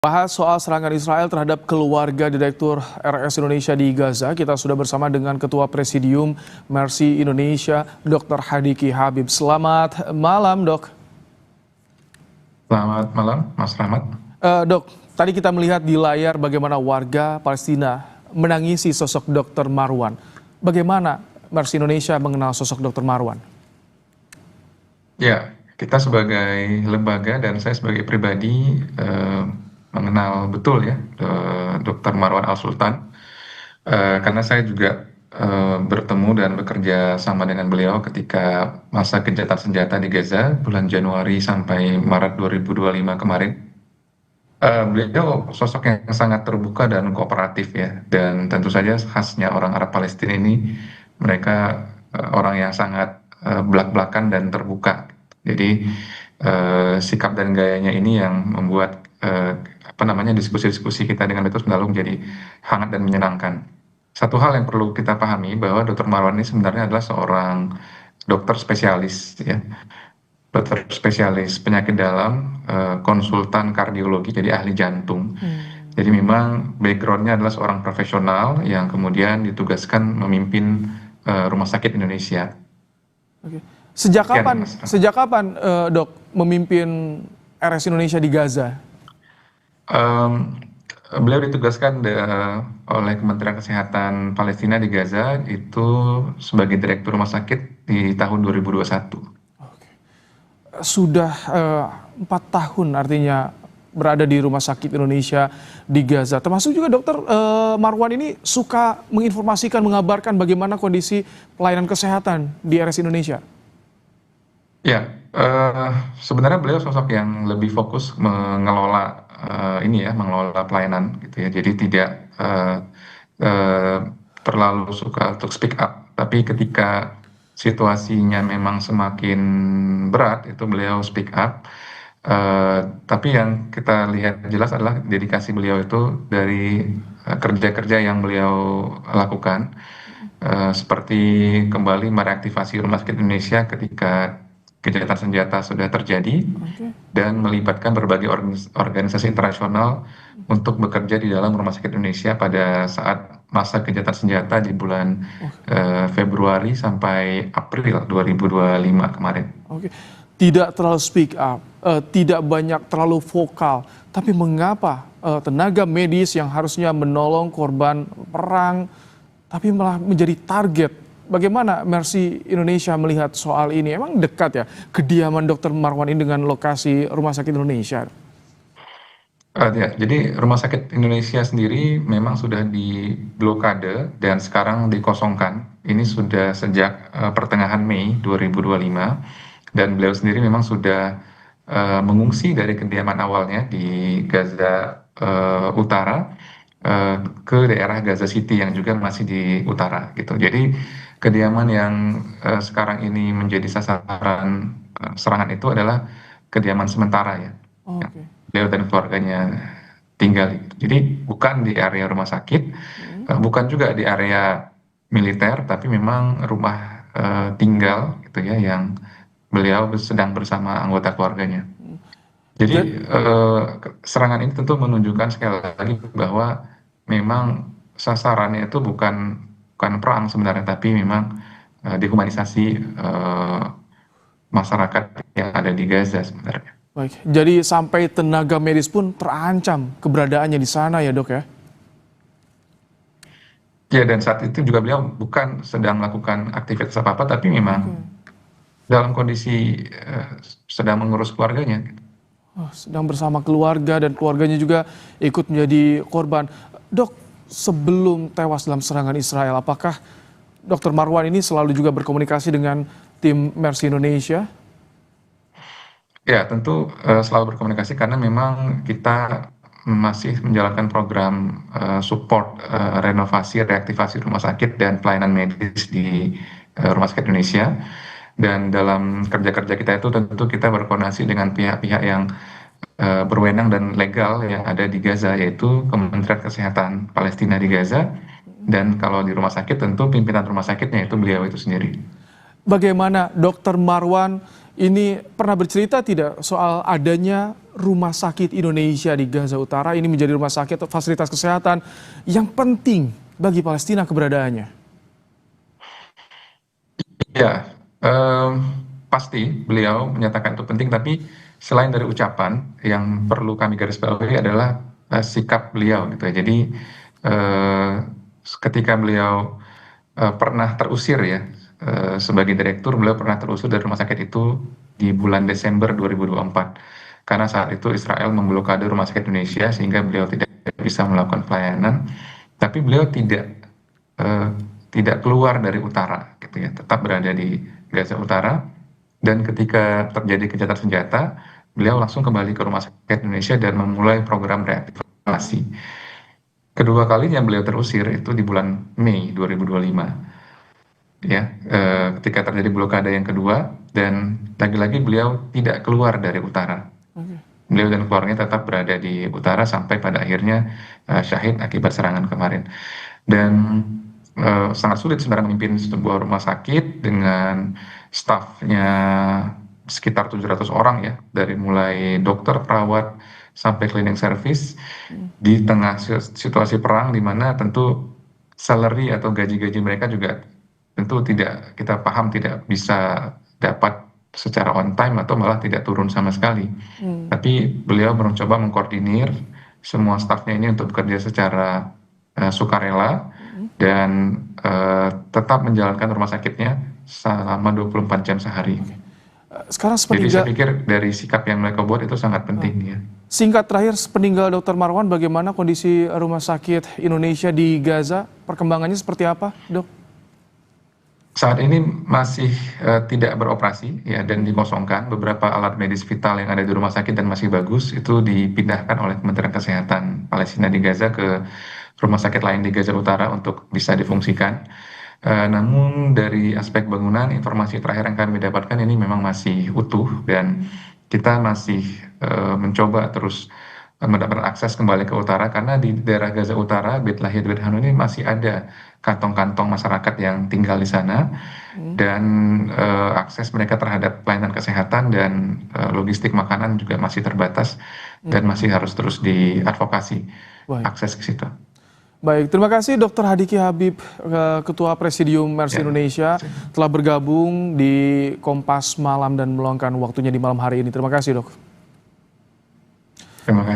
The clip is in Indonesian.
Bahas soal serangan Israel terhadap keluarga Direktur RS Indonesia di Gaza, kita sudah bersama dengan Ketua Presidium Mercy Indonesia, Dr. Hadiki Habib. Selamat malam, Dok. Selamat malam, Mas Rahmat. Dok, tadi kita melihat di layar bagaimana warga Palestina menangisi sosok Dr. Marwan. Bagaimana Mercy Indonesia mengenal sosok Dr. Marwan? Ya, kita sebagai lembaga dan saya sebagai pribadi mengenal betul ya Dr. Marwan Al-Sultan, karena saya juga bertemu dan bekerja sama dengan beliau ketika masa gencatan senjata di Gaza bulan Januari sampai Maret 2025 kemarin. Beliau sosok yang sangat terbuka dan kooperatif ya, dan tentu saja khasnya orang Arab Palestina ini, mereka orang yang sangat belak-belakan dan terbuka. Jadi sikap dan gayanya ini yang membuat diskusi-diskusi kita dengan itu selalu menjadi hangat dan menyenangkan. Satu hal yang perlu kita pahami bahwa Dr. Marwan ini sebenarnya adalah seorang dokter spesialis ya, dokter spesialis penyakit dalam, konsultan kardiologi, jadi ahli jantung. Jadi memang backgroundnya adalah seorang profesional yang kemudian ditugaskan memimpin Rumah Sakit Indonesia. Oke. Sejak kapan Dok memimpin RS Indonesia di Gaza? Beliau ditugaskan oleh Kementerian Kesehatan Palestina di Gaza itu sebagai Direktur Rumah Sakit di tahun 2021. Sudah 4 tahun artinya berada di Rumah Sakit Indonesia di Gaza. Termasuk juga Dr. Marwan ini suka menginformasikan, mengabarkan bagaimana kondisi pelayanan kesehatan di RS Indonesia. Ya, sebenarnya beliau sosok yang lebih fokus mengelola mengelola pelayanan gitu ya. Jadi tidak terlalu suka untuk speak up. Tapi ketika situasinya memang semakin berat, itu beliau speak up. Tapi yang kita lihat jelas adalah dedikasi beliau itu dari kerja-kerja yang beliau lakukan, seperti kembali mereaktivasi Rumah Sakit Indonesia ketika gencatan senjata sudah terjadi, dan melibatkan berbagai organisasi internasional untuk bekerja di dalam Rumah Sakit Indonesia pada saat masa gencatan senjata di bulan Februari sampai April 2025 kemarin. Tidak terlalu speak up, tidak banyak terlalu vokal, tapi mengapa tenaga medis yang harusnya menolong korban perang tapi malah menjadi target? Bagaimana Mercy Indonesia melihat soal ini? Emang dekat ya kediaman Dr. Marwan ini dengan lokasi Rumah Sakit Indonesia? Ya, jadi Rumah Sakit Indonesia sendiri memang sudah diblokade dan sekarang dikosongkan. Ini sudah sejak pertengahan Mei 2025, dan beliau sendiri memang sudah mengungsi dari kediaman awalnya di Gaza Utara ke daerah Gaza City yang juga masih di utara gitu. Jadi kediaman yang sekarang ini menjadi sasaran serangan itu adalah kediaman sementara ya. Yang beliau dan keluarganya tinggal. Jadi bukan di area rumah sakit, bukan juga di area militer, tapi memang rumah tinggal gitu ya, yang beliau sedang bersama anggota keluarganya. Jadi serangan ini tentu menunjukkan sekali lagi bahwa memang sasarannya itu bukan perang sebenarnya, tapi memang dehumanisasi masyarakat yang ada di Gaza sebenarnya. Baik, jadi sampai tenaga medis pun terancam keberadaannya di sana ya Dok ya? Ya, dan saat itu juga beliau bukan sedang melakukan aktivitas apa-apa, tapi memang dalam kondisi sedang mengurus keluarganya. Sedang bersama keluarga dan keluarganya juga ikut menjadi korban. Dok, sebelum tewas dalam serangan Israel, apakah Dr. Marwan ini selalu juga berkomunikasi dengan tim Mercy Indonesia? Ya, tentu selalu berkomunikasi karena memang kita masih menjalankan program support renovasi, reaktivasi rumah sakit dan pelayanan medis di Rumah Sakit Indonesia. Dan dalam kerja-kerja kita itu tentu kita berkoordinasi dengan pihak-pihak yang berwenang dan legal yang ada di Gaza, yaitu Kementerian Kesehatan Palestina di Gaza, dan kalau di rumah sakit tentu pimpinan rumah sakitnya itu beliau itu sendiri. bagaimana Dokter Marwan ini pernah bercerita tidak soal adanya rumah sakit Indonesia di Gaza Utara? Ini menjadi rumah sakit atau fasilitas kesehatan yang penting bagi Palestina keberadaannya. Ya, pasti beliau menyatakan itu penting, tapi selain dari ucapan, yang perlu kami garis bawahi adalah sikap beliau gitu ya. Jadi eh, ketika beliau pernah terusir ya sebagai direktur, beliau pernah terusir dari rumah sakit itu di bulan Desember 2024 karena saat itu Israel memblokade rumah sakit Indonesia sehingga beliau tidak bisa melakukan pelayanan, tapi beliau eh, tidak keluar dari utara gitu ya, tetap berada di Gaza Utara, dan ketika terjadi gencatan senjata, beliau langsung kembali ke rumah sakit Indonesia dan memulai program reaktivasi. Kedua kalinya beliau terusir itu di bulan Mei 2025 ya, ketika terjadi blokade yang kedua, dan lagi-lagi beliau tidak keluar dari utara. Beliau dan keluarganya tetap berada di utara sampai pada akhirnya syahid akibat serangan kemarin. Dan sangat sulit sebenarnya memimpin sebuah rumah sakit dengan stafnya sekitar 700 orang ya, dari mulai dokter, perawat, sampai cleaning service di tengah situasi perang di mana tentu salary atau gaji-gaji mereka juga tentu tidak, kita paham, tidak bisa dapat secara on time atau malah tidak turun sama sekali. Tapi beliau mencoba mengkoordinir semua stafnya ini untuk bekerja secara sukarela dan tetap menjalankan rumah sakitnya selama 24 jam sehari. Sekarang Jadi saya sepeninggal, pikir dari sikap yang mereka buat itu sangat penting ya. singkat terakhir, sepeninggal Dokter Marwan, bagaimana kondisi rumah sakit Indonesia di Gaza? Perkembangannya seperti apa, Dok? Saat ini masih tidak beroperasi ya dan dikosongkan. Beberapa alat medis vital yang ada di rumah sakit dan masih bagus itu dipindahkan oleh Kementerian Kesehatan Palestina di Gaza ke rumah sakit lain di Gaza Utara untuk bisa difungsikan. Namun dari aspek bangunan, informasi terakhir yang kami dapatkan ini memang masih utuh dan kita masih mencoba terus mendapatkan akses kembali ke utara, karena di daerah Gaza Utara, Beit Lahia, Beit Hanun ini masih ada kantong-kantong masyarakat yang tinggal di sana, dan akses mereka terhadap pelayanan kesehatan dan logistik makanan juga masih terbatas dan masih harus terus diadvokasi Baik. akses ke situ. Baik, terima kasih Dr. Hadiki Habib, Ketua Presidium Mercy Ya. Indonesia, telah bergabung di Kompas Malam dan meluangkan waktunya di malam hari ini. Terima kasih, Dok. Terima kasih.